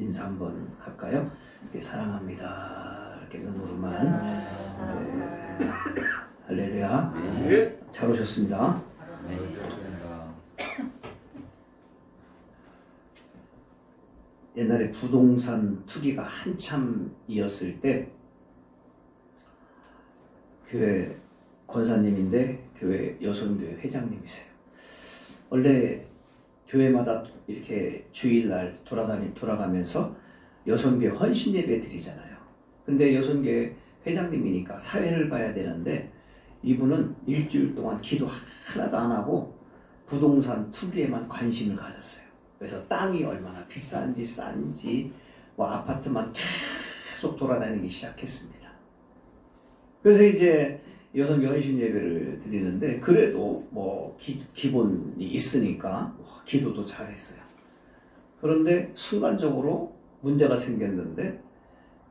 인사 한번 할까요? 이렇게 사랑합니다. 이렇게 눈으로만. 네. 할렐루야. 네. 잘 오셨습니다. 네. 옛날에 부동산 투기가 한참이었을 때 교회 권사님인데 교회 여성교회 회장님이세요. 원래 교회마다 이렇게 주일날 돌아가면서 여성교회 헌신 예배 드리잖아요. 근데 여성교회 회장님이니까 사회를 봐야 되는데 이분은 일주일 동안 기도 하나도 안 하고 부동산 투기에만 관심을 가졌어요. 그래서 땅이 얼마나 비싼지 싼지 뭐 아파트만 계속 돌아다니기 시작했습니다. 그래서 이제 여성 연신 예배를 드리는데 그래도 뭐 기본이 있으니까 기도도 잘했어요. 그런데 순간적으로 문제가 생겼는데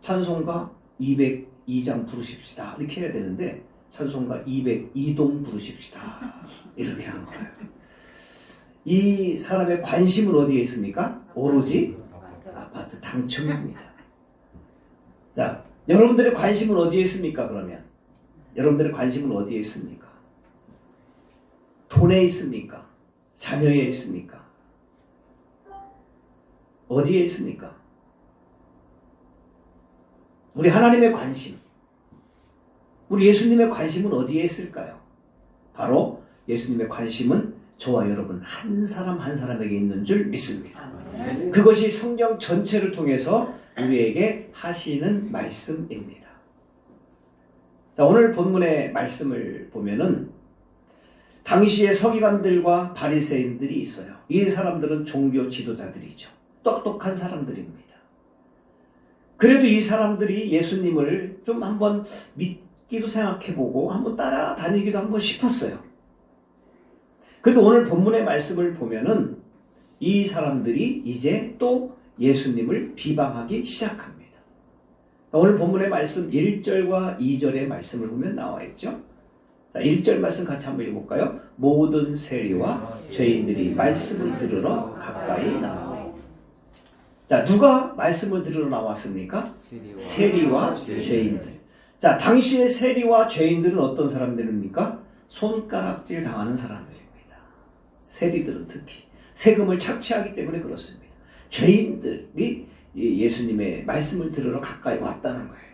찬송가 202장 부르십시다 이렇게 해야 되는데 찬송가 202동 부르십시다 이렇게 한 거예요. 이 사람의 관심은 어디에 있습니까? 오로지 아파트 당첨입니다. 자, 여러분들의 관심은 어디에 있습니까? 그러면 여러분들의 관심은 어디에 있습니까? 돈에 있습니까? 자녀에 있습니까? 어디에 있습니까? 우리 하나님의 관심, 우리 예수님의 관심은 어디에 있을까요? 바로 예수님의 관심은 저와 여러분 한 사람 한 사람에게 있는 줄 믿습니다. 그것이 성경 전체를 통해서 우리에게 하시는 말씀입니다. 자, 오늘 본문의 말씀을 보면은 당시의 서기관들과 바리새인들이 있어요. 이 사람들은 종교 지도자들이죠. 똑똑한 사람들입니다. 그래도 이 사람들이 예수님을 좀 한번 믿기도 생각해보고 한번 따라다니기도 한번 싶었어요. 그런데 오늘 본문의 말씀을 보면은 이 사람들이 이제 또 예수님을 비방하기 시작합니다. 오늘 본문의 말씀 1절과 2절의 말씀을 보면 나와 있죠. 자, 1절 말씀 같이 한번 읽어볼까요? 모든 세리와 죄인들이 말씀을 들으러 가까이 나오니. 자, 누가 말씀을 들으러 나왔습니까? 세리와 죄인들. 자, 당시의 세리와 죄인들은 어떤 사람들입니까? 손가락질 당하는 사람들입니다. 세리들은 특히 세금을 착취하기 때문에 그렇습니다. 죄인들이 예수님의 말씀을 들으러 가까이 왔다는 거예요.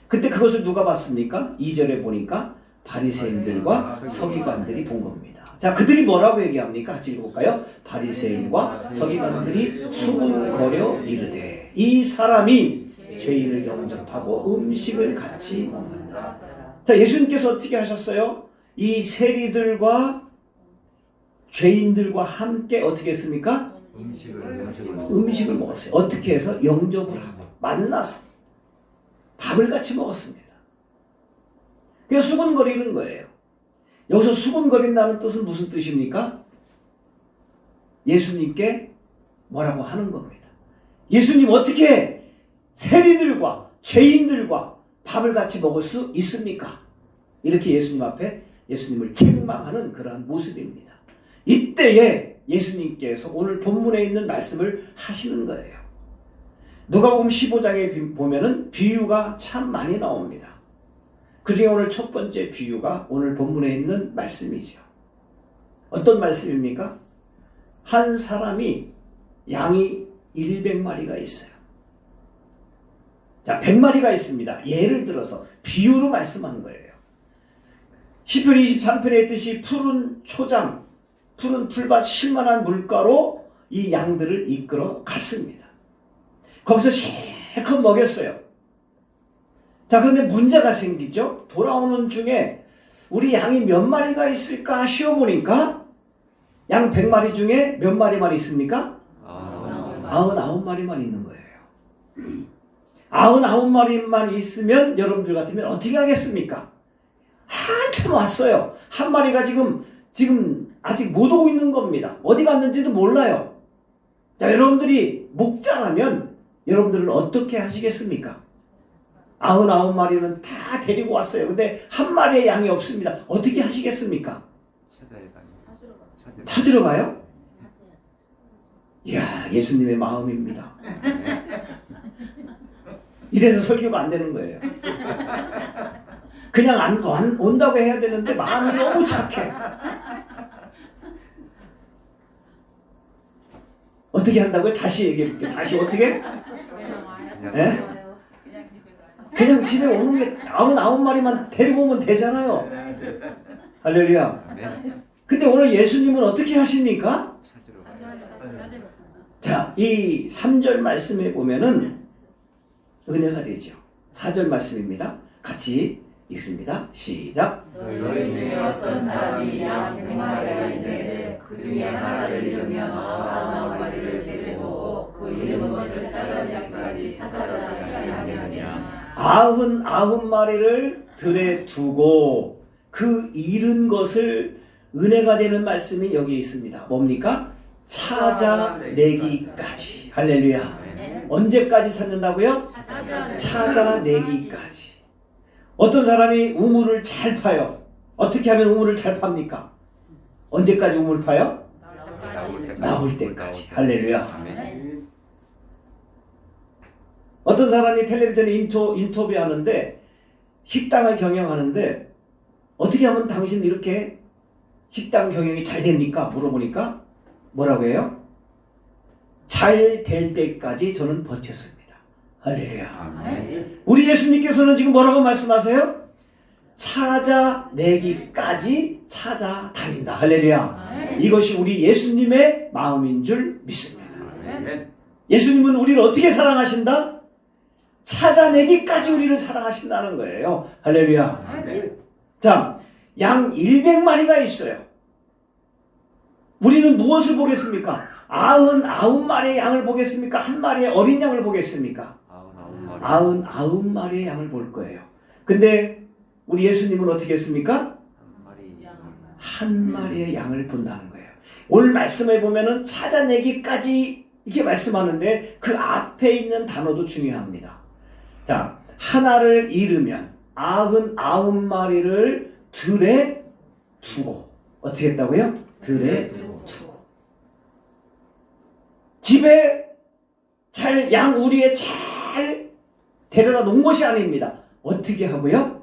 그때 그것을 누가 봤습니까? 2절에 보니까 바리새인들과 서기관들이 본 겁니다. 자, 그들이 뭐라고 얘기합니까? 같이 읽어볼까요? 바리새인과 서기관들이 수군거려 이르되 이 사람이 죄인을 영접하고 음식을 같이 먹는다. 자, 예수님께서 어떻게 하셨어요? 이 세리들과 죄인들과 함께 어떻게 했습니까? 음식을 먹었어요. 어떻게 해서? 영접을 하고 만나서 밥을 같이 먹었습니다. 그래서 수군거리는 거예요. 여기서 수군거린다는 뜻은 무슨 뜻입니까? 예수님께 뭐라고 하는 겁니다. 예수님 어떻게 세리들과 죄인들과 밥을 같이 먹을 수 있습니까? 이렇게 예수님 앞에 예수님을 책망하는 그러한 모습입니다. 이때에 예수님께서 오늘 본문에 있는 말씀을 하시는 거예요. 누가복음 15장에 보면은 비유가 참 많이 나옵니다. 그 중에 오늘 첫 번째 비유가 오늘 본문에 있는 말씀이죠. 어떤 말씀입니까? 한 사람이 양이 100마리가 있어요. 자, 100마리가 있습니다. 예를 들어서 비유로 말씀한 거예요. 시편 23편에 있듯이 푸른 초장, 푸른 풀밭 쉴만한 물가로 이 양들을 이끌어 갔습니다. 거기서 실컷 먹였어요. 자, 그런데 문제가 생기죠. 돌아오는 중에 우리 양이 몇 마리가 있을까 쉬어보니까 양 100마리 중에 몇 마리만 있습니까? 99마리만 있는 거예요. 99마리만 있으면 여러분들 같으면 어떻게 하겠습니까? 한참 왔어요. 한 마리가 지금 아직 못 오고 있는 겁니다. 어디 갔는지도 몰라요. 자, 여러분들이 목자라면 여러분들은 어떻게 하시겠습니까? 99마리는 다 데리고 왔어요. 근데 한 마리의 양이 없습니다. 어떻게 하시겠습니까? 찾으러 가요? 이야, 예수님의 마음입니다. 이래서 설교가 안 되는 거예요. 그냥 안 온다고 해야 되는데 마음이 너무 착해. 어떻게 한다고요? 다시 얘기해 볼게요. 다시 어떻게? 예? 그냥 집에 오는 게 99마리만 데리고 오면 되잖아요. 할렐루야. 근데 오늘 예수님은 어떻게 하십니까? 자, 이 3절 말씀에 보면은 은혜가 되죠. 4절 말씀입니다. 같이 읽습니다. 시작. 너희 중에 어떤 사람이 양 100마리가 있는데 그 중에 하나를 잃으면 99마리를 데리고 그 잃은 것을 찾아내기까지 하겠느냐. 99마리를 들에 두고 그 잃은 것을 은혜가 되는 말씀이 여기 있습니다. 뭡니까? 찾아내기까지. 할렐루야. 언제까지 찾는다고요? 찾아내기까지. 어떤 사람이 우물을 잘 파요. 어떻게 하면 우물을 잘 팝니까? 언제까지 우물 파요? 나올 때까지. 할렐루야. 어떤 사람이 텔레비전에 인터뷰하는데 식당을 경영하는데 어떻게 하면 당신 이렇게 식당 경영이 잘 됩니까? 물어보니까 뭐라고 해요? 잘 될 때까지 저는 버텼습니다. 할렐루야. 우리 예수님께서는 지금 뭐라고 말씀하세요? 찾아내기까지 찾아다닌다. 할렐루야. 이것이 우리 예수님의 마음인 줄 믿습니다. 예수님은 우리를 어떻게 사랑하신다? 찾아내기까지 우리를 사랑하신다는 거예요. 할렐루야. 자, 양 100마리가 있어요. 우리는 무엇을 보겠습니까? 99마리의 양을 보겠습니까? 한 마리의 어린 양을 보겠습니까? 99마리의 양을 볼 거예요. 근데 우리 예수님은 어떻게 했습니까? 한 마리의 양을 본다는 거예요. 오늘 말씀을 보면은 찾아내기까지 이렇게 말씀하는데 그 앞에 있는 단어도 중요합니다. 자, 하나를 잃으면 99마리를 들에 두고 어떻게 했다고요? 들에 두고 집에 우리에 잘 데려다 놓은 것이 아닙니다. 어떻게 하고요?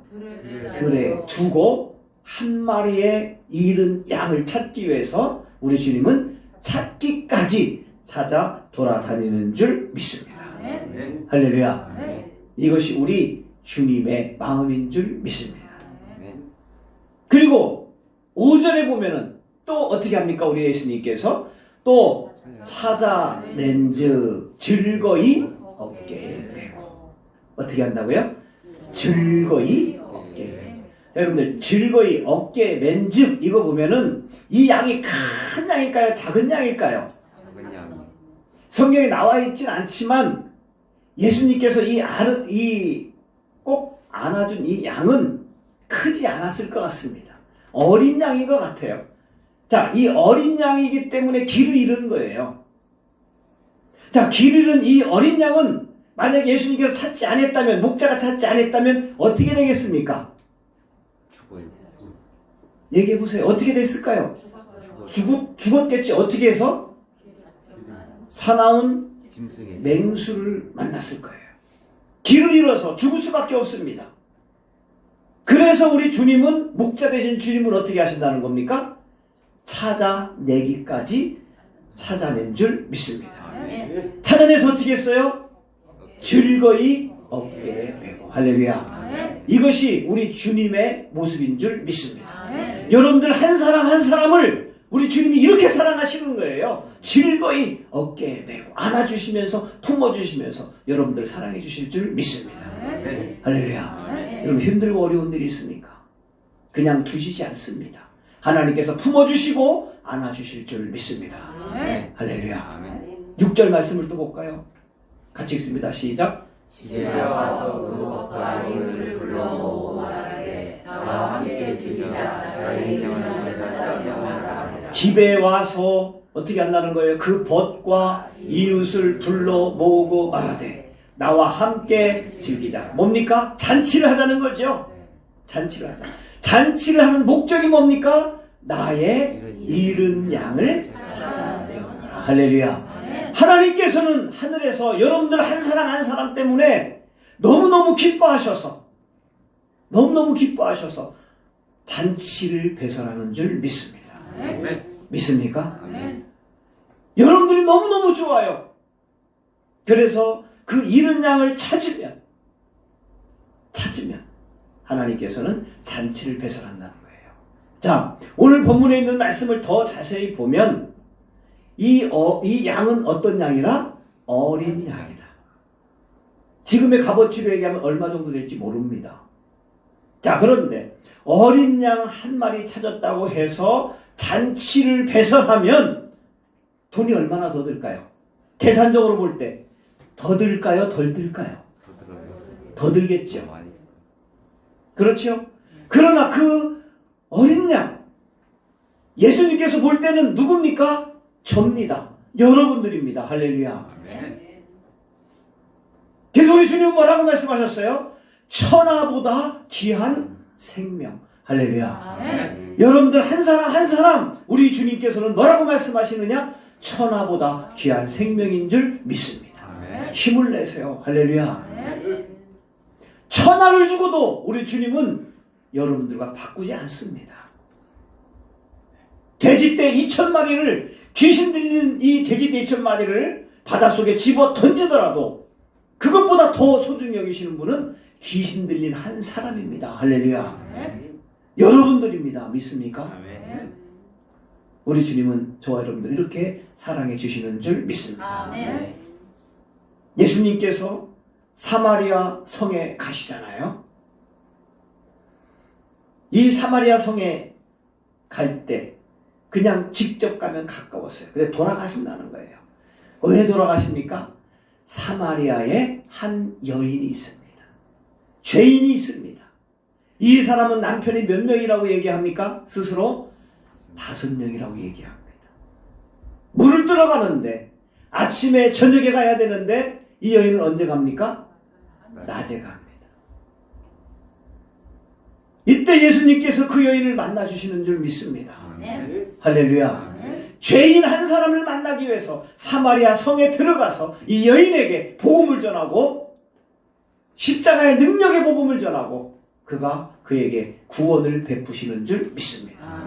들에 두고 한 마리의 잃은 양을 찾기 위해서 우리 주님은 찾기까지 찾아 돌아다니는 줄 믿습니다. 할렐루야. 이것이 우리 주님의 마음인 줄 믿습니다. 그리고 5절에 보면은 또 어떻게 합니까? 우리 예수님께서 또 찾아낸즉 즐거이 어깨에 메고. 어떻게 한다고요? 즐거이 어깨에 메고. 자, 여러분들 즐거이 어깨에 맨즉 이거 보면은 이 양이 큰 양일까요? 작은 양일까요? 작은 양. 성경에 나와 있진 않지만 예수님께서 꼭 안아준 이 양은 크지 않았을 것 같습니다. 어린 양인 것 같아요. 자, 이 어린 양이기 때문에 길을 잃은 거예요. 자, 길 잃은 이 어린 양은 만약 예수님께서 찾지 않았다면, 목자가 찾지 않았다면 어떻게 되겠습니까? 얘기해 보세요. 어떻게 됐을까요? 죽었겠지. 어떻게 해서? 사나운 맹수를 만났을 거예요. 길을 잃어서 죽을 수밖에 없습니다. 그래서 우리 주님은, 목자 되신 주님은 어떻게 하신다는 겁니까? 찾아내기까지 찾아낸 줄 믿습니다. 찾아내서 어떻게 했어요? 즐거이 어깨에 메고. 할렐루야. 이것이 우리 주님의 모습인 줄 믿습니다. 여러분들 한 사람 한 사람을 우리 주님이 이렇게 사랑하시는 거예요. 즐거이 어깨에 메고 안아주시면서 품어주시면서 여러분들 사랑해 주실 줄 믿습니다. 할렐루야. 여러분 힘들고 어려운 일이 있습니까? 그냥 두시지 않습니다. 하나님께서 품어주시고 안아주실 줄 믿습니다. 할렐루야. 6절 말씀을 또 볼까요? 같이 읽습니다. 시작. 집에 와서 그것과 이웃을 불러 모으고 말하되 나와 함께 즐기자. 너희 영혼을 찾아오라. 집에 와서 어떻게 한다는 거예요? 그 벗과 이웃을 불러 모으고 말하되 나와 함께 즐기자. 뭡니까? 잔치를 하자는 거죠. 잔치를 하자. 잔치를 하는 목적이 뭡니까? 나의 잃은 양을 찾아내오노라. 할렐루야. 하나님께서는 하늘에서 여러분들 한 사람 한 사람 때문에 너무너무 기뻐하셔서 잔치를 배설하는 줄 믿습니다. 믿습니까? 여러분들이 너무너무 좋아요. 그래서 그 잃은 양을 찾으면 하나님께서는 잔치를 배설한다는 거예요. 자, 오늘 본문에 있는 말씀을 더 자세히 보면 이 양은 어떤 양이라? 어린 양이다. 지금의 값어치로 얘기하면 얼마 정도 될지 모릅니다. 자, 그런데 어린 양 한 마리 찾았다고 해서 잔치를 배설하면 돈이 얼마나 더 들까요? 계산적으로 볼 때 더 들까요? 덜 들까요? 더 들겠죠. 그렇죠? 그러나 그 어린 양, 예수님께서 볼 때는 누굽니까? 접니다. 여러분들입니다. 할렐루야. 그래서 우리 주님은 뭐라고 말씀하셨어요? 천하보다 귀한 생명. 할렐루야. 여러분들 한 사람 한 사람 우리 주님께서는 뭐라고 말씀하시느냐? 천하보다 귀한 생명인 줄 믿습니다. 힘을 내세요. 할렐루야. 천하를 주고도 우리 주님은 여러분들과 바꾸지 않습니다. 돼지떼 2,000마리를 귀신 들린 이 돼지떼 2,000마리를 바닷속에 집어 던지더라도 그것보다 더 소중히 여기시는 분은 귀신 들린 한 사람입니다. 할렐루야. 여러분들입니다. 믿습니까? 우리 주님은 저와 여러분들 이렇게 사랑해 주시는 줄 믿습니다. 예수님께서 사마리아 성에 가시잖아요. 이 사마리아 성에 갈 때 그냥 직접 가면 가까웠어요. 근데 돌아가신다는 거예요. 왜 돌아가십니까? 사마리아에 한 여인이 있습니다. 죄인이 있습니다. 이 사람은 남편이 몇 명이라고 얘기합니까? 스스로 5명이라고 얘기합니다. 물을 들어가는데 아침에 저녁에 가야 되는데 이 여인은 언제 갑니까? 낮에 갑니다. 이때 예수님께서 그 여인을 만나주시는 줄 믿습니다. 할렐루야. 죄인 한 사람을 만나기 위해서 사마리아 성에 들어가서 이 여인에게 복음을 전하고 십자가의 능력의 복음을 전하고 그가 그에게 구원을 베푸시는 줄 믿습니다.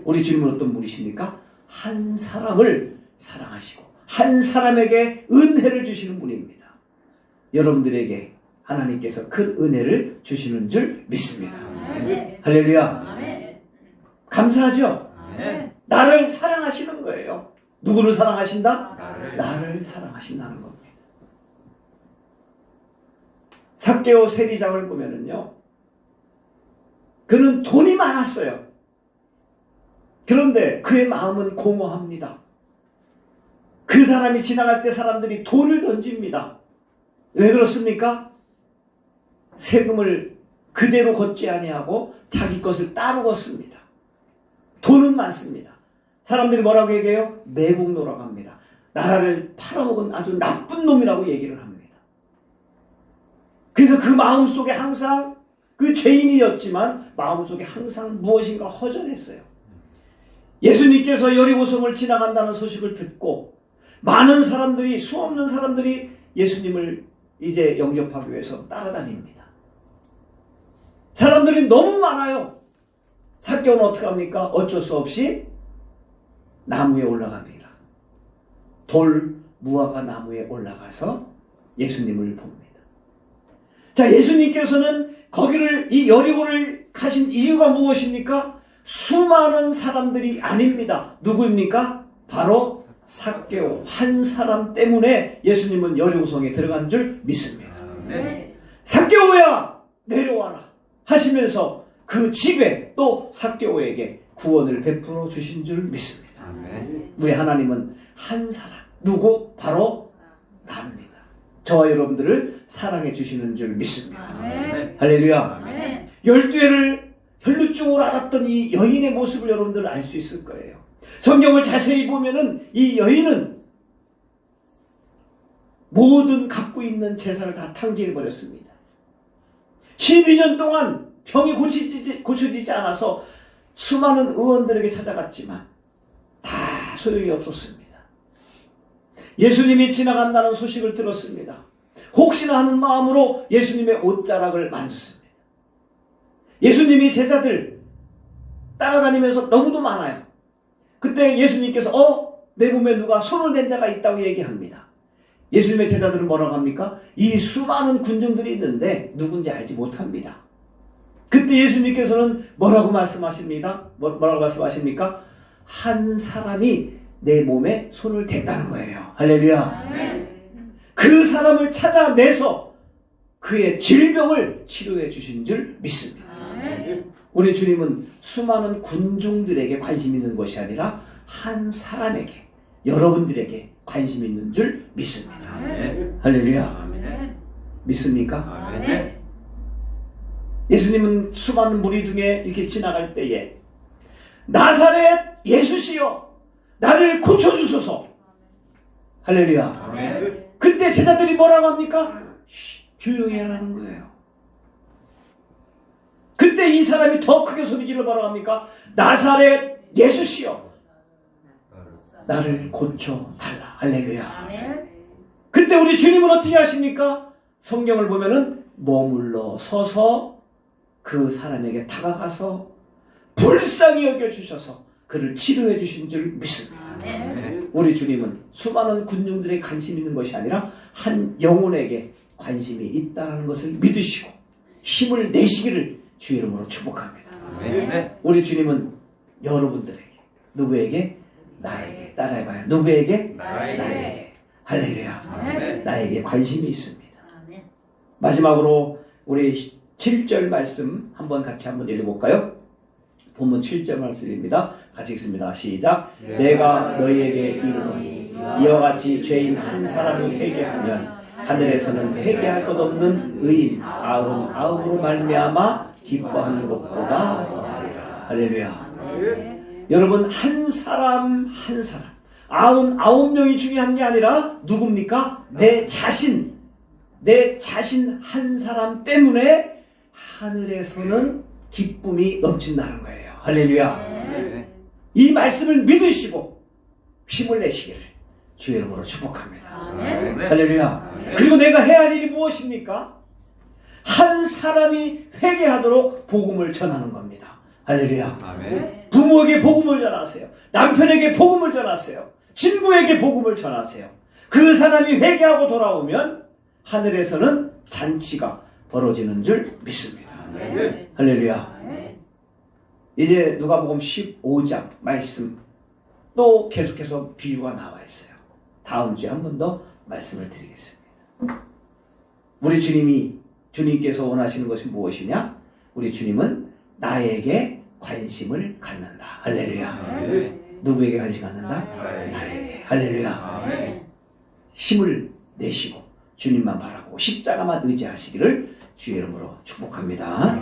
우리 주님은 어떤 분이십니까? 한 사람을 사랑하시고 한 사람에게 은혜를 주시는 분입니다. 여러분들에게 하나님께서 큰 은혜를 주시는 줄 믿습니다. 할렐루야. 감사하죠? 나를 사랑하시는 거예요. 누구를 사랑하신다? 나를 사랑하신다는 겁니다. 삭개오 세리장을 보면은요, 그는 돈이 많았어요. 그런데 그의 마음은 공허합니다. 그 사람이 지나갈 때 사람들이 돈을 던집니다. 왜 그렇습니까? 세금을 그대로 걷지 아니하고 자기 것을 따로 걷습니다. 돈은 많습니다. 사람들이 뭐라고 얘기해요? 매국노라고 합니다. 나라를 팔아먹은 아주 나쁜 놈이라고 얘기를 합니다. 그래서 그 마음속에 항상 그 죄인이었지만 마음속에 항상 무엇인가 허전했어요. 예수님께서 여리고성을 지나간다는 소식을 듣고 많은 사람들이, 수없는 사람들이 예수님을 이제 영접하기 위해서 따라다닙니다. 사람들이 너무 많아요. 삭개오는 어떻게 합니까? 어쩔 수 없이 나무에 올라갑니다. 돌 무화과 나무에 올라가서 예수님을 봅니다. 자, 예수님께서는 거기를, 이 여리고를 가신 이유가 무엇입니까? 수많은 사람들이 아닙니다. 누구입니까? 바로 삭개오 한 사람 때문에 예수님은 여리고성에 들어간 줄 믿습니다. 삭개오야 내려와라 하시면서 그 집에 또 삭개오에게 구원을 베풀어 주신 줄 믿습니다. 우리 하나님은 한 사람, 누구? 바로 나입니다. 저와 여러분들을 사랑해 주시는 줄 믿습니다. 할렐루야. 12회를 혈루증으로 앓았던 이 여인의 모습을 여러분들 알 수 있을 거예요. 성경을 자세히 보면은 이 여인은 모든 갖고 있는 재산을 다 탕진해버렸습니다. 12년 동안 병이 고쳐지지 않아서 수많은 의원들에게 찾아갔지만 다 소용이 없었습니다. 예수님이 지나간다는 소식을 들었습니다. 혹시나 하는 마음으로 예수님의 옷자락을 만졌습니다. 예수님이 제자들 따라다니면서 너무도 많아요. 그때 예수님께서 내 몸에 누가 손을 댄 자가 있다고 얘기합니다. 예수님의 제자들은 뭐라고 합니까? 이 수많은 군중들이 있는데 누군지 알지 못합니다. 그때 예수님께서는 뭐라고 말씀하십니까? 뭐라고 말씀하십니까? 한 사람이 내 몸에 손을 댔다는 거예요. 할렐루야. 그 사람을 찾아내서 그의 질병을 치료해 주신 줄 믿습니다. 우리 주님은 수많은 군중들에게 관심 있는 것이 아니라 한 사람에게, 여러분들에게 관심 있는 줄 믿습니다. 할렐루야. 믿습니까? 예수님은 수많은 무리 중에 이렇게 지나갈 때에 나사렛 예수시여 나를 고쳐주소서. 할렐루야. 그때 제자들이 뭐라고 합니까? 조용히 하라는 거예요. 그때 이 사람이 더 크게 소리질러 뭐라고 합니까? 나사렛 예수시여 나를 고쳐달라. 할렐루야. 그때 우리 주님은 어떻게 하십니까? 성경을 보면은 머물러 서서 그 사람에게 다가가서 불쌍히 여겨주셔서 그를 치료해 주신 줄 믿습니다. 우리 주님은 수많은 군중들의 관심 있는 것이 아니라 한 영혼에게 관심이 있다는 것을 믿으시고 힘을 내시기를 주의 이름으로 축복합니다. 우리 주님은 여러분들에게, 누구에게? 나에게. 따라해봐요. 누구에게? 나에게. 할렐루야. 나에게 관심이 있습니다. 마지막으로 우리 7절 말씀 같이 한번 읽어볼까요? 본문 7절 말씀입니다. 같이 읽습니다. 시작. 내가 너희에게 이르노니 이와 같이 죄인 한 사람이 회개하면 하늘에서는 회개할 것 없는 의인 99으로 말미암아 기뻐하는 것보다 더하리라. 할렐루야. 여러분, 한 사람 99명이 중요한 게 아니라 누굽니까? 내 자신 한 사람 때문에 하늘에서는 기쁨이 넘친다는 거예요. 할렐루야. 이 말씀을 믿으시고 힘을 내시기를 주의 이름으로 축복합니다. 할렐루야. 그리고 내가 해야 할 일이 무엇입니까? 한 사람이 회개하도록 복음을 전하는 겁니다. 할렐루야. 부모에게 복음을 전하세요. 남편에게 복음을 전하세요. 친구에게 복음을 전하세요. 그 사람이 회개하고 돌아오면 하늘에서는 잔치가 벌어지는 줄 믿습니다. 할렐루야. 이제 누가복음 15장 말씀 또 계속해서 비유가 나와 있어요. 다음 주에 한 번 더 말씀을 드리겠습니다. 우리 주님께서 원하시는 것이 무엇이냐? 우리 주님은 나에게 관심을 갖는다. 할렐루야. 누구에게 관심 갖는다? 나에게. 할렐루야. 힘을 내시고 주님만 바라보고 십자가만 의지하시기를 주의 이름으로 축복합니다.